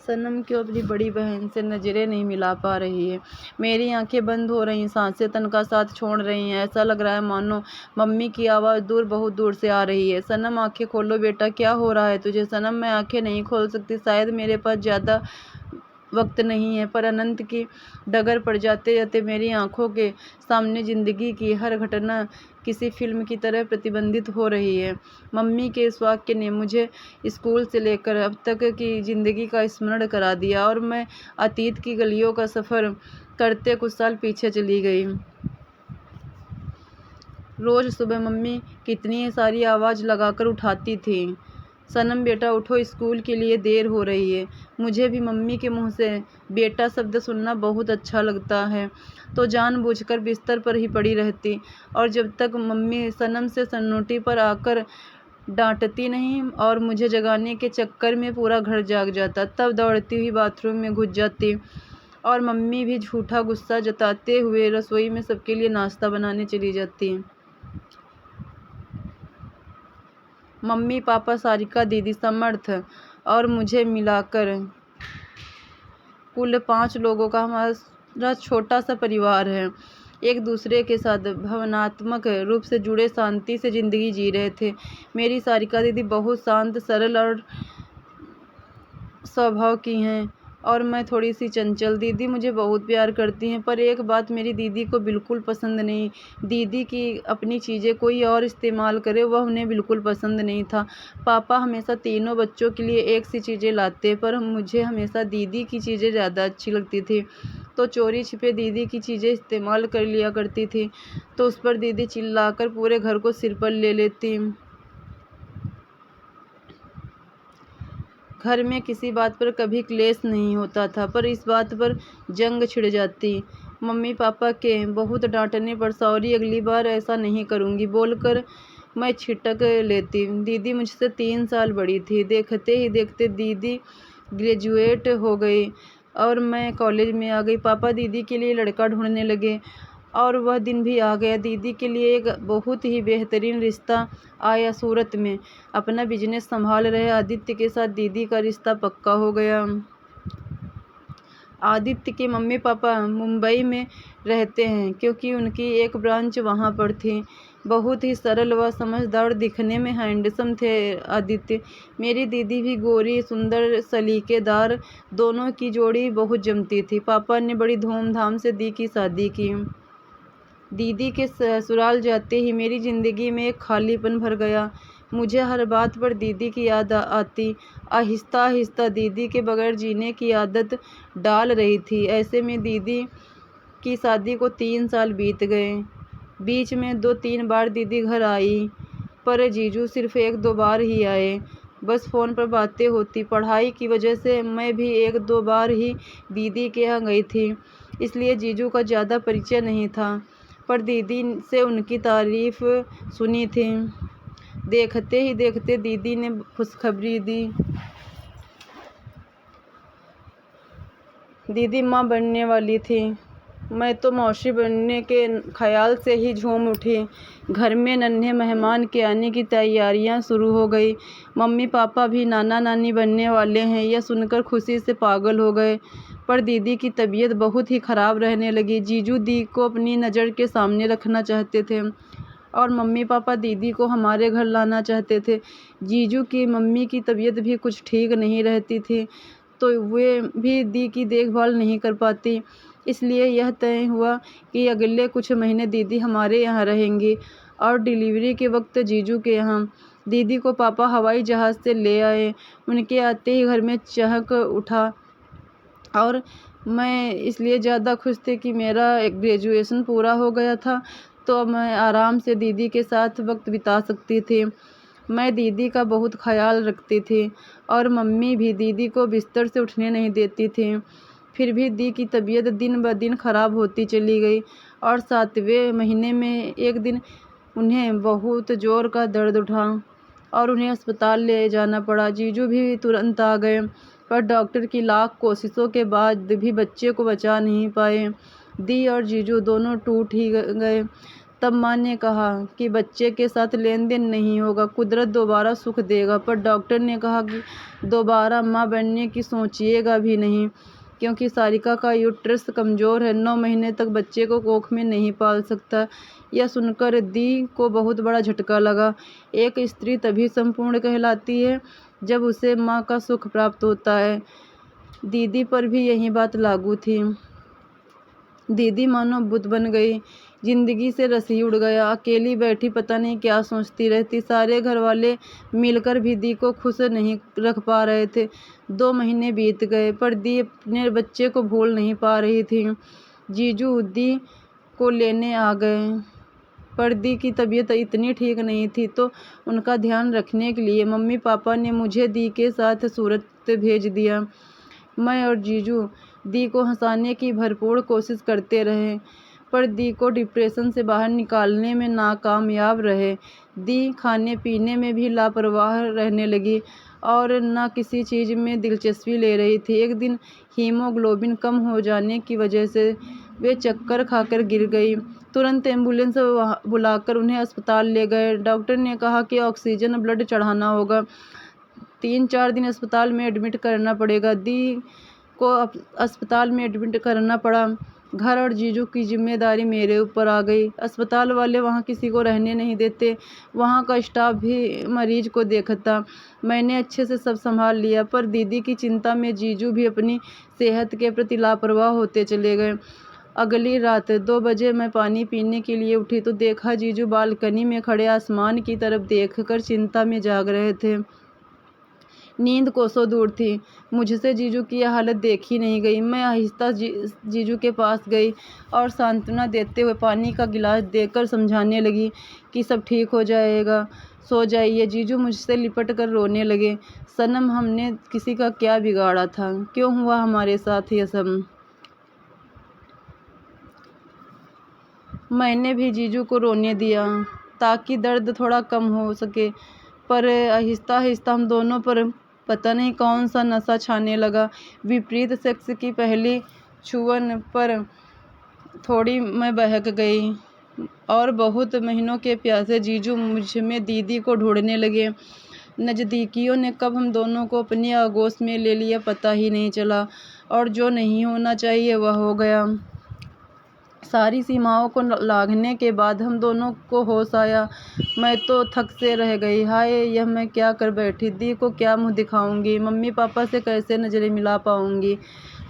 सनम क्यों अपनी बड़ी बहन से नज़रें नहीं मिला पा रही है। मेरी आंखें बंद हो रही, सांसें तन का साथ छोड़ रही हैं। ऐसा लग रहा है मानो मम्मी की आवाज़ दूर, बहुत दूर से आ रही है। सनम आंखें खोलो बेटा, क्या हो रहा है तुझे? सनम मैं आंखें नहीं खोल सकती, शायद मेरे पास ज़्यादा वक्त नहीं है। पर अनंत की डगर पर जाते जाते मेरी आंखों के सामने ज़िंदगी की हर घटना किसी फिल्म की तरह प्रतिबंधित हो रही है। मम्मी के इस वाक्य ने मुझे स्कूल से लेकर अब तक की ज़िंदगी का स्मरण करा दिया और मैं अतीत की गलियों का सफ़र करते कुछ साल पीछे चली गई। रोज़ सुबह मम्मी कितनी सारी आवाज़ लगाकर उठाती थी, सनम बेटा उठो, स्कूल के लिए देर हो रही है। मुझे भी मम्मी के मुंह से बेटा शब्द सुनना बहुत अच्छा लगता है, तो जानबूझकर बिस्तर पर ही पड़ी रहती। और जब तक मम्मी सनम से सन्नोटी पर आकर डांटती नहीं और मुझे जगाने के चक्कर में पूरा घर जाग जाता, तब दौड़ती हुई बाथरूम में घुस जाती और मम्मी भी झूठा गुस्सा जताते हुए रसोई में सबके लिए नाश्ता बनाने चली जाती। मम्मी, पापा, सारिका दीदी, समर्थ और मुझे मिलाकर कुल 5 लोगों का हमारा छोटा सा परिवार है। एक दूसरे के साथ भावनात्मक रूप से जुड़े शांति से ज़िंदगी जी रहे थे। मेरी सारिका दीदी बहुत शांत, सरल और स्वभाव की हैं और मैं थोड़ी सी चंचल। दीदी मुझे बहुत प्यार करती हैं, पर एक बात मेरी दीदी को बिल्कुल पसंद नहीं। दीदी की अपनी चीज़ें कोई और इस्तेमाल करे, वह उन्हें बिल्कुल पसंद नहीं था। पापा हमेशा तीनों बच्चों के लिए एक सी चीज़ें लाते, पर मुझे हमेशा दीदी की चीज़ें ज़्यादा अच्छी लगती थी, तो चोरी छिपे दीदी की चीज़ें इस्तेमाल कर लिया करती थी, तो उस पर दीदी चिल्लाकर पूरे घर को सिर पर ले लेती। घर में किसी बात पर कभी क्लेश नहीं होता था, पर इस बात पर जंग छिड़ जाती। मम्मी पापा के बहुत डांटने पर सॉरी, अगली बार ऐसा नहीं करूँगी बोलकर मैं छिटक लेती। दीदी मुझसे 3 साल बड़ी थी। देखते ही देखते दीदी ग्रेजुएट हो गई और मैं कॉलेज में आ गई। पापा दीदी के लिए लड़का ढूंढने लगे और वह दिन भी आ गया। दीदी के लिए एक बहुत ही बेहतरीन रिश्ता आया सूरत में। अपना बिजनेस संभाल रहे आदित्य के साथ दीदी का रिश्ता पक्का हो गया। आदित्य के मम्मी पापा मुंबई में रहते हैं, क्योंकि उनकी एक ब्रांच वहाँ पर थी। बहुत ही सरल व समझदार, दिखने में हैंडसम थे आदित्य। मेरी दीदी भी गोरी, सुंदर, सलीकेदार, दोनों की जोड़ी बहुत जमती थी। पापा ने बड़ी धूमधाम से दी की शादी की। दीदी के ससुराल जाते ही मेरी ज़िंदगी में एक खालीपन भर गया। मुझे हर बात पर दीदी की याद आती। आहिस्ता आहिस्ता दीदी के बगैर जीने की आदत डाल रही थी। ऐसे में दीदी की शादी को 3 साल बीत गए। बीच में 2-3 बार दीदी घर आई, पर जीजू सिर्फ 1-2 बार ही आए। बस फ़ोन पर बातें होती। पढ़ाई की वजह से मैं भी 1-2 बार ही दीदी के यहाँ गई थी, इसलिए जीजू का ज़्यादा परिचय नहीं था, पर दीदी से उनकी तारीफ़ सुनी थी। देखते ही देखते दीदी ने खुशखबरी दी। दीदी माँ बनने वाली थी। मैं तो मौसी बनने के ख्याल से ही झूम उठी। घर में नन्हे मेहमान के आने की तैयारियां शुरू हो गई। मम्मी पापा भी नाना नानी बनने वाले हैं, यह सुनकर खुशी से पागल हो गए। पर दीदी की तबीयत बहुत ही ख़राब रहने लगी। जीजू दी को अपनी नज़र के सामने रखना चाहते थे और मम्मी पापा दीदी को हमारे घर लाना चाहते थे। जीजू की मम्मी की तबीयत भी कुछ ठीक नहीं रहती थी, तो वे भी दी की देखभाल नहीं कर पाती। इसलिए यह तय हुआ कि अगले कुछ महीने दीदी हमारे यहाँ रहेंगी और डिलीवरी के वक्त जीजू के यहाँ। दीदी को पापा हवाई जहाज़ से ले आए। उनके आते ही घर में चहक उठा और मैं इसलिए ज़्यादा खुश थी कि मेरा ग्रेजुएशन पूरा हो गया था, तो अब मैं आराम से दीदी के साथ वक्त बिता सकती थी। मैं दीदी का बहुत ख्याल रखती थी और मम्मी भी दीदी को बिस्तर से उठने नहीं देती थी। फिर भी दी की तबीयत दिन ब दिन ख़राब होती चली गई और 7वें महीने में एक दिन उन्हें बहुत ज़ोर का दर्द उठा और उन्हें अस्पताल ले जाना पड़ा। जीजू भी तुरंत आ गए, पर डॉक्टर की लाख कोशिशों के बाद भी बच्चे को बचा नहीं पाए। दी और जीजू दोनों टूट ही गए। तब माँ ने कहा कि बच्चे के साथ लेन देन नहीं होगा, कुदरत दोबारा सुख देगा। पर डॉक्टर ने कहा कि दोबारा माँ बनने की सोचिएगा भी नहीं, क्योंकि सारिका का यूट्रस कमज़ोर है, 9 महीने तक बच्चे को कोख में नहीं पाल सकता। यह सुनकर दी को बहुत बड़ा झटका लगा। एक स्त्री तभी संपूर्ण कहलाती है जब उसे माँ का सुख प्राप्त होता है। दीदी पर भी यही बात लागू थी। दीदी मानो बुत बन गई, जिंदगी से रस ही उड़ गया। अकेली बैठी पता नहीं क्या सोचती रहती। सारे घर वाले मिलकर भी दी को खुश नहीं रख पा रहे थे। 2 महीने बीत गए पर दी अपने बच्चे को भूल नहीं पा रही थी। जीजू दी को लेने आ गए, पर दी की तबीयत इतनी ठीक नहीं थी, तो उनका ध्यान रखने के लिए मम्मी पापा ने मुझे दी के साथ सूरत भेज दिया। मैं और जीजू दी को हंसाने की भरपूर कोशिश करते रहे, पर दी को डिप्रेशन से बाहर निकालने में नाकामयाब रहे। दी खाने पीने में भी लापरवाह रहने लगी और न किसी चीज़ में दिलचस्पी ले रही थी। एक दिन हीमोग्लोबिन कम हो जाने की वजह से वे चक्कर खाकर गिर गई। तुरंत एम्बुलेंस बुलाकर उन्हें अस्पताल ले गए। डॉक्टर ने कहा कि ऑक्सीजन ब्लड चढ़ाना होगा, 3-4 दिन अस्पताल में एडमिट करना पड़ेगा। दी को अस्पताल में एडमिट करना पड़ा। घर और जीजू की जिम्मेदारी मेरे ऊपर आ गई। अस्पताल वाले वहाँ किसी को रहने नहीं देते, वहाँ का स्टाफ भी मरीज को देखता। मैंने अच्छे से सब संभाल लिया, पर दीदी की चिंता में जीजू भी अपनी सेहत के प्रति लापरवाह होते चले गए। अगली रात 2 बजे मैं पानी पीने के लिए उठी तो देखा जीजू बालकनी में खड़े आसमान की तरफ देखकर चिंता में जाग रहे थे। नींद कोसों दूर थी। मुझसे जीजू की यह हालत देखी नहीं गई। मैं आहिस्ता जीजू के पास गई और सांत्वना देते हुए पानी का गिलास देकर समझाने लगी कि सब ठीक हो जाएगा, सो जाइए। जीजू मुझसे लिपट कर रोने लगे। सनम, हमने किसी का क्या बिगाड़ा था? क्यों हुआ हमारे साथ ये सब? मैंने भी जीजू को रोने दिया ताकि दर्द थोड़ा कम हो सके, पर आहिस्ता आहिस्ता हम दोनों पर पता नहीं कौन सा नशा छाने लगा। विपरीत सेक्स की पहली छुअन पर थोड़ी मैं बहक गई और बहुत महीनों के प्यासे जीजू मुझ में दीदी को ढूंढने लगे। नज़दीकियों ने कब हम दोनों को अपनी आगोश में ले लिया पता ही नहीं चला, और जो नहीं होना चाहिए वह हो गया। सारी सीमाओं को लांघने के बाद हम दोनों को होश आया। मैं तो थक से रह गई। हाय, यह मैं क्या कर बैठी? दी को क्या मुंह दिखाऊंगी? मम्मी पापा से कैसे नज़रें मिला पाऊंगी?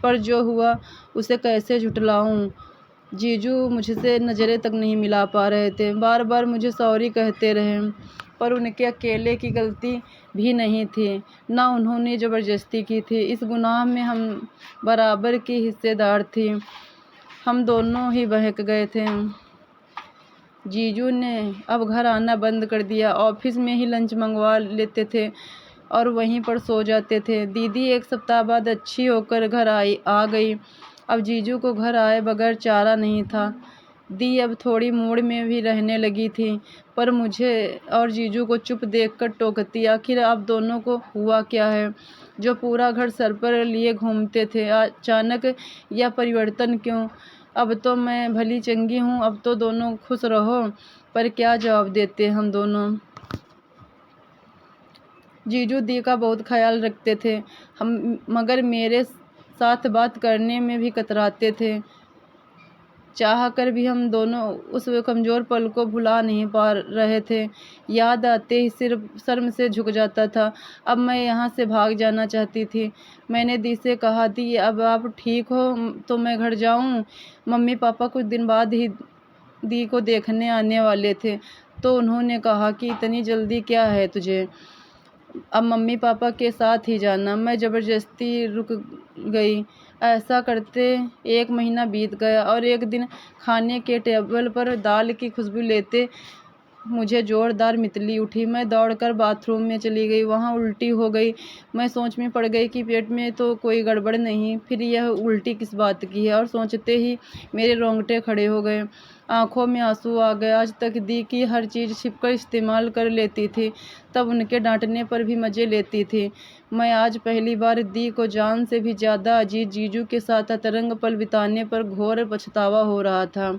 पर जो हुआ उसे कैसे झुठलाऊं? जीजू मुझसे नज़रें तक नहीं मिला पा रहे थे। बार बार मुझे सॉरी कहते रहे, पर उनके अकेले की गलती भी नहीं थी, ना उन्होंने ज़बरदस्ती की थी। इस गुनाह में हम बराबर की हिस्सेदार थी। हम दोनों ही बहक गए थे। जीजू ने अब घर आना बंद कर दिया। ऑफिस में ही लंच मंगवा लेते थे और वहीं पर सो जाते थे। दीदी 1 सप्ताह बाद अच्छी होकर घर आ गई। अब जीजू को घर आए बगैर चारा नहीं था। दी अब थोड़ी मूड में भी रहने लगी थी, पर मुझे और जीजू को चुप देखकर टोकती। आखिर आप दोनों को हुआ क्या है जो पूरा घर सर पर लिए घूमते थे? अचानक यह परिवर्तन क्यों? अब तो मैं भली चंगी हूँ, अब तो दोनों खुश रहो। पर क्या जवाब देते हम दोनों? जीजू दी का बहुत ख्याल रखते थे, मगर मेरे साथ बात करने में भी कतराते थे। चाह कर भी हम दोनों उस कमज़ोर पल को भुला नहीं पा रहे थे। याद आते ही सिर शर्म से झुक जाता था। अब मैं यहाँ से भाग जाना चाहती थी। मैंने दी से कहा, दी अब आप ठीक हो तो मैं घर जाऊँ? मम्मी पापा कुछ दिन बाद ही दी को देखने आने वाले थे, तो उन्होंने कहा कि इतनी जल्दी क्या है तुझे, अब मम्मी पापा के साथ ही जाना। मैं ज़बरदस्ती रुक गई। ऐसा करते 1 महीना बीत गया और एक दिन खाने के टेबल पर दाल की खुशबू लेते मुझे ज़ोरदार मितली उठी। मैं दौड़कर बाथरूम में चली गई, वहाँ उल्टी हो गई। मैं सोच में पड़ गई कि पेट में तो कोई गड़बड़ नहीं, फिर यह उल्टी किस बात की है, और सोचते ही मेरे रोंगटे खड़े हो गए, आंखों में आंसू आ गए। आज तक दी की हर चीज़ छिपकर इस्तेमाल कर लेती थी, तब उनके डांटने पर भी मज़े लेती थी। मैं आज पहली बार दी को जान से भी ज़्यादा अजीज जीजू के साथ अतरंग पल बिताने पर घोर पछतावा हो रहा था।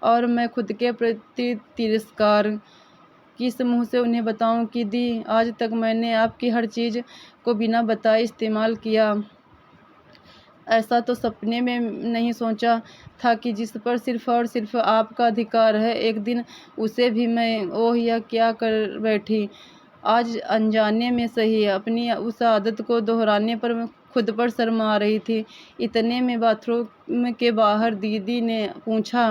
और मैं खुद के प्रति तिरस्कार। किस मुँह से उन्हें बताऊं कि दी, आज तक मैंने आपकी हर चीज़ को बिना बताए इस्तेमाल किया। ऐसा तो सपने में नहीं सोचा था कि जिस पर सिर्फ़ और सिर्फ़ आपका अधिकार है, एक दिन उसे भी मैं ओह यह क्या कर बैठी। आज अनजाने में सही अपनी उस आदत को दोहराने पर मैं खुद पर शर्म आ रही थी। इतने में बाथरूम के बाहर दीदी ने पूछा,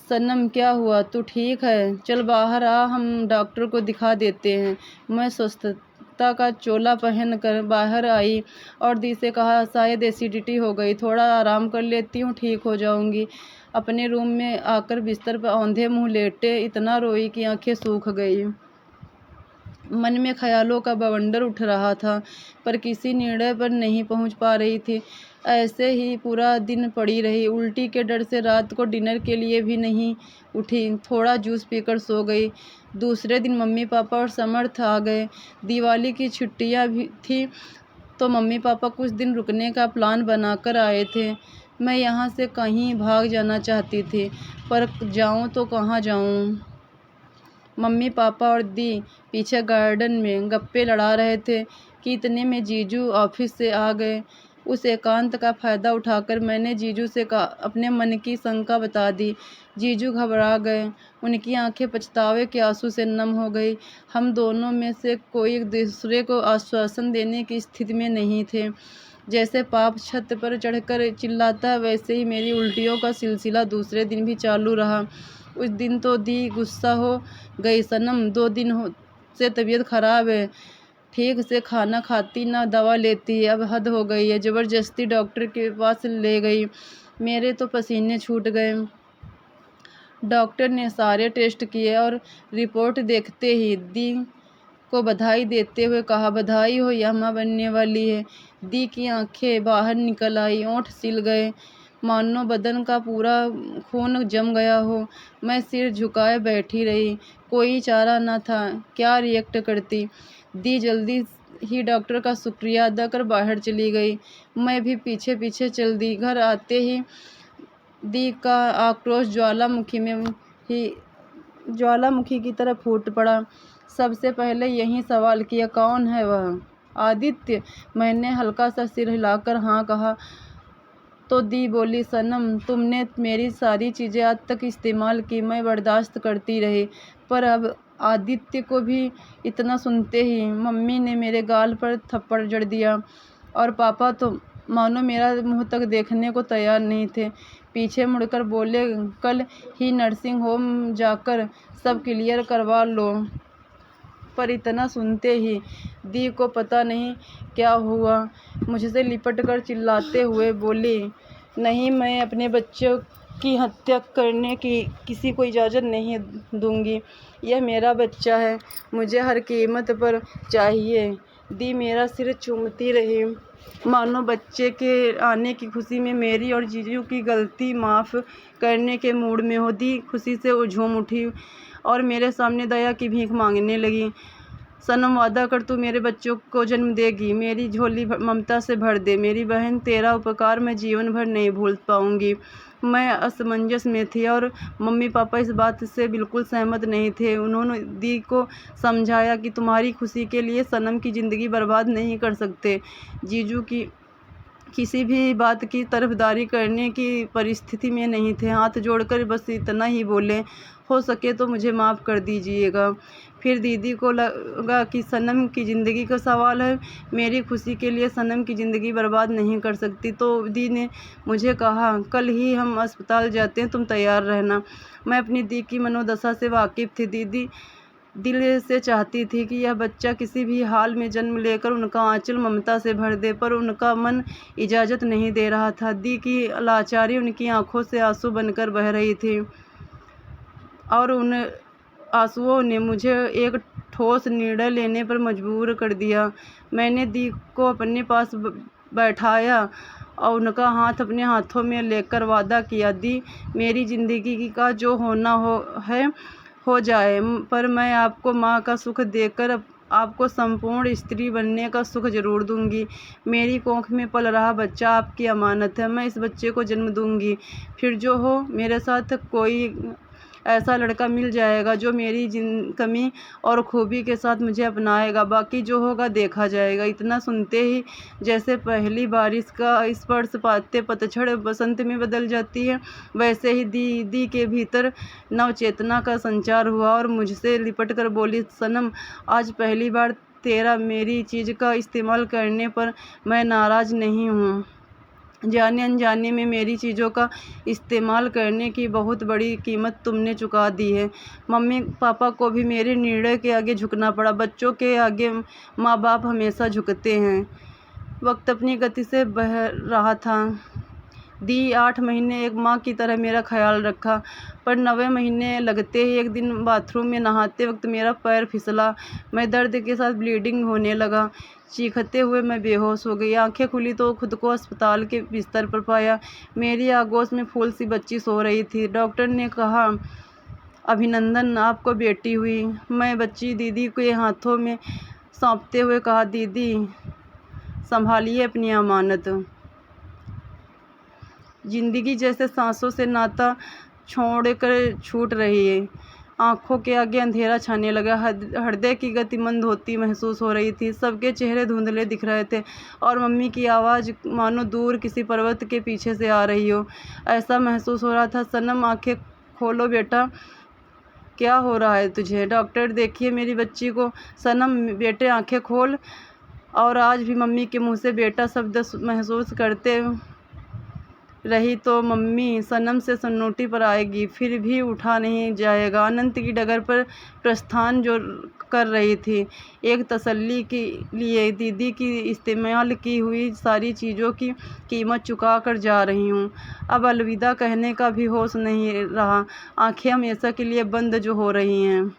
सनम क्या हुआ, तू ठीक है? चल बाहर आ, हम डॉक्टर को दिखा देते हैं। मैं स्वस्थता का चोला पहन कर बाहर आई और दी से कहा, शायद एसिडिटी हो गई, थोड़ा आराम कर लेती हूँ, ठीक हो जाऊंगी। अपने रूम में आकर बिस्तर पर औंधे मुँह लेटे इतना रोई कि आंखें सूख गई। मन में ख्यालों का बवंडर उठ रहा था, पर किसी निर्णय पर नहीं पहुंच पा रही थी। ऐसे ही पूरा दिन पड़ी रही। उल्टी के डर से रात को डिनर के लिए भी नहीं उठी, थोड़ा जूस पीकर सो गई। दूसरे दिन मम्मी पापा और समर्थ आ गए। दिवाली की छुट्टियां भी थी तो मम्मी पापा कुछ दिन रुकने का प्लान बनाकर आए थे। मैं यहाँ से कहीं भाग जाना चाहती थी, पर जाऊँ तो कहाँ जाऊँ। मम्मी पापा और दी पीछे गार्डन में गप्पे लड़ा रहे थे कि इतने में जीजू ऑफिस से आ गए। उस एकांत का फ़ायदा उठाकर मैंने जीजू से अपने मन की शंका बता दी। जीजू घबरा गए, उनकी आंखें पछतावे के आंसू से नम हो गई। हम दोनों में से कोई एक दूसरे को आश्वासन देने की स्थिति में नहीं थे। जैसे पाप छत पर चढ़कर चिल्लाता है, वैसे ही मेरी उल्टियों का सिलसिला दूसरे दिन भी चालू रहा। उस दिन तो दी गुस्सा हो गई, सनम 2 दिन से तबीयत खराब है, ठीक से खाना खाती ना दवा लेती है, अब हद हो गई है। ज़बरदस्ती डॉक्टर के पास ले गई। मेरे तो पसीने छूट गए। डॉक्टर ने सारे टेस्ट किए और रिपोर्ट देखते ही दी को बधाई देते हुए कहा, बधाई हो, यह माँ बनने वाली है। दी की आंखें बाहर निकल आई, ओंठ सिल गए, मानो बदन का पूरा खून जम गया हो। मैं सिर झुकाए बैठी रही, कोई चारा न था, क्या रिएक्ट करती। दी जल्दी ही डॉक्टर का शुक्रिया अदा कर बाहर चली गई। मैं भी पीछे पीछे चल दी। घर आते ही दी का आक्रोश ज्वालामुखी की तरह फूट पड़ा। सबसे पहले यही सवाल किया, कौन है वह? आदित्य। मैंने हल्का सा सिर हिलाकर हाँ कहा तो दी बोली, सनम, तुमने मेरी सारी चीज़ें आज तक इस्तेमाल की, मैं बर्दाश्त करती रही, पर अब आदित्य को भी। इतना सुनते ही मम्मी ने मेरे गाल पर थप्पड़ जड़ दिया और पापा तो मानो मेरा मुंह तक देखने को तैयार नहीं थे। पीछे मुड़कर बोले, कल ही नर्सिंग होम जाकर सब क्लियर करवा लो। पर इतना सुनते ही दी को पता नहीं क्या हुआ, मुझसे लिपट कर चिल्लाते हुए बोली, नहीं, मैं अपने बच्चों की हत्या करने की किसी को इजाज़त नहीं दूंगी। यह मेरा बच्चा है, मुझे हर कीमत पर चाहिए। दी मेरा सिर चूमती रही, मानो बच्चे के आने की खुशी में मेरी और जीजू की गलती माफ़ करने के मूड में हो। दी खुशी से झूम उठी और मेरे सामने दया की भीख मांगने लगी। सनम, वादा कर, तू मेरे बच्चों को जन्म देगी, मेरी झोली ममता से भर दे। मेरी बहन, तेरा उपकार मैं जीवन भर नहीं भूल पाऊंगी। मैं असमंजस में थी और मम्मी पापा इस बात से बिल्कुल सहमत नहीं थे। उन्होंने दी को समझाया कि तुम्हारी खुशी के लिए सनम की ज़िंदगी बर्बाद नहीं कर सकते। जीजू की किसी भी बात की तरफदारी करने की परिस्थिति में नहीं थे। हाथ जोड़कर बस इतना ही बोले, हो सके तो मुझे माफ़ कर दीजिएगा। फिर दीदी को लगा कि सनम की ज़िंदगी का सवाल है, मेरी खुशी के लिए सनम की ज़िंदगी बर्बाद नहीं कर सकती। तो दी ने मुझे कहा, कल ही हम अस्पताल जाते हैं, तुम तैयार रहना। मैं अपनी दी की मनोदशा से वाकिफ़ थी। दीदी दिल से चाहती थी कि यह बच्चा किसी भी हाल में जन्म लेकर उनका आंचल ममता से भर दे, पर उनका मन इजाज़त नहीं दे रहा था। दी की लाचारी उनकी आंखों से आंसू बनकर बह रही थी और उन आंसुओं ने मुझे एक ठोस निर्णय लेने पर मजबूर कर दिया। मैंने दी को अपने पास बैठाया और उनका हाथ अपने हाथों में लेकर वादा किया, दी, मेरी ज़िंदगी का जो होना हो जाए, पर मैं आपको माँ का सुख देकर आपको संपूर्ण स्त्री बनने का सुख ज़रूर दूँगी। मेरी कोख में पल रहा बच्चा आपकी अमानत है, मैं इस बच्चे को जन्म दूँगी। फिर जो हो, मेरे साथ कोई ऐसा लड़का मिल जाएगा जो मेरी कमी और खूबी के साथ मुझे अपनाएगा, बाकी जो होगा देखा जाएगा। इतना सुनते ही जैसे पहली बारिश का स्पर्श पाते पतझड़ बसंत में बदल जाती है, वैसे ही दीदी के भीतर नव चेतना का संचार हुआ और मुझसे लिपट कर बोली, सनम, आज पहली बार तेरा मेरी चीज़ का इस्तेमाल करने पर मैं नाराज़ नहीं हूँ। जाने अनजाने में मेरी चीज़ों का इस्तेमाल करने की बहुत बड़ी कीमत तुमने चुका दी है। मम्मी पापा को भी मेरे निर्णय के आगे झुकना पड़ा। बच्चों के आगे माँ बाप हमेशा झुकते हैं। वक्त अपनी गति से बह रहा था। दी 8 महीने एक माँ की तरह मेरा ख्याल रखा, पर 9वें महीने लगते ही एक दिन बाथरूम में नहाते वक्त मेरा पैर फिसला। मैं दर्द के साथ ब्लीडिंग होने लगा। चीखते हुए मैं बेहोश हो गई। आंखें खुली तो खुद को अस्पताल के बिस्तर पर पाया। मेरी आगोश में फूल सी बच्ची सो रही थी। डॉक्टर ने कहा, अभिनंदन, आपको बेटी हुई। मैं बच्ची दीदी के हाथों में सौंपते हुए कहा, दीदी संभालिए अपनी अमानत। जिंदगी जैसे सांसों से नाता छोड़कर छूट रही है। आंखों के आगे अंधेरा छाने लगा। हृदय की गति मंद होती महसूस हो रही थी। सबके चेहरे धुंधले दिख रहे थे और मम्मी की आवाज़ मानो दूर किसी पर्वत के पीछे से आ रही हो, ऐसा महसूस हो रहा था। सनम, आंखें खोलो बेटा, क्या हो रहा है तुझे? डॉक्टर, देखिए मेरी बच्ची को। सनम, बेटे आंखें खोल। और आज भी मम्मी के मुंह से बेटा शब्द महसूस करते रही तो मम्मी सनम से सन्नोटी पर आएगी, फिर भी उठा नहीं जाएगा। अनंत की डगर पर प्रस्थान जो कर रही थी, एक तसल्ली के लिए दीदी की इस्तेमाल की हुई सारी चीज़ों की कीमत चुका कर जा रही हूँ। अब अलविदा कहने का भी होश नहीं रहा। आंखें हमेशा के लिए बंद जो हो रही हैं।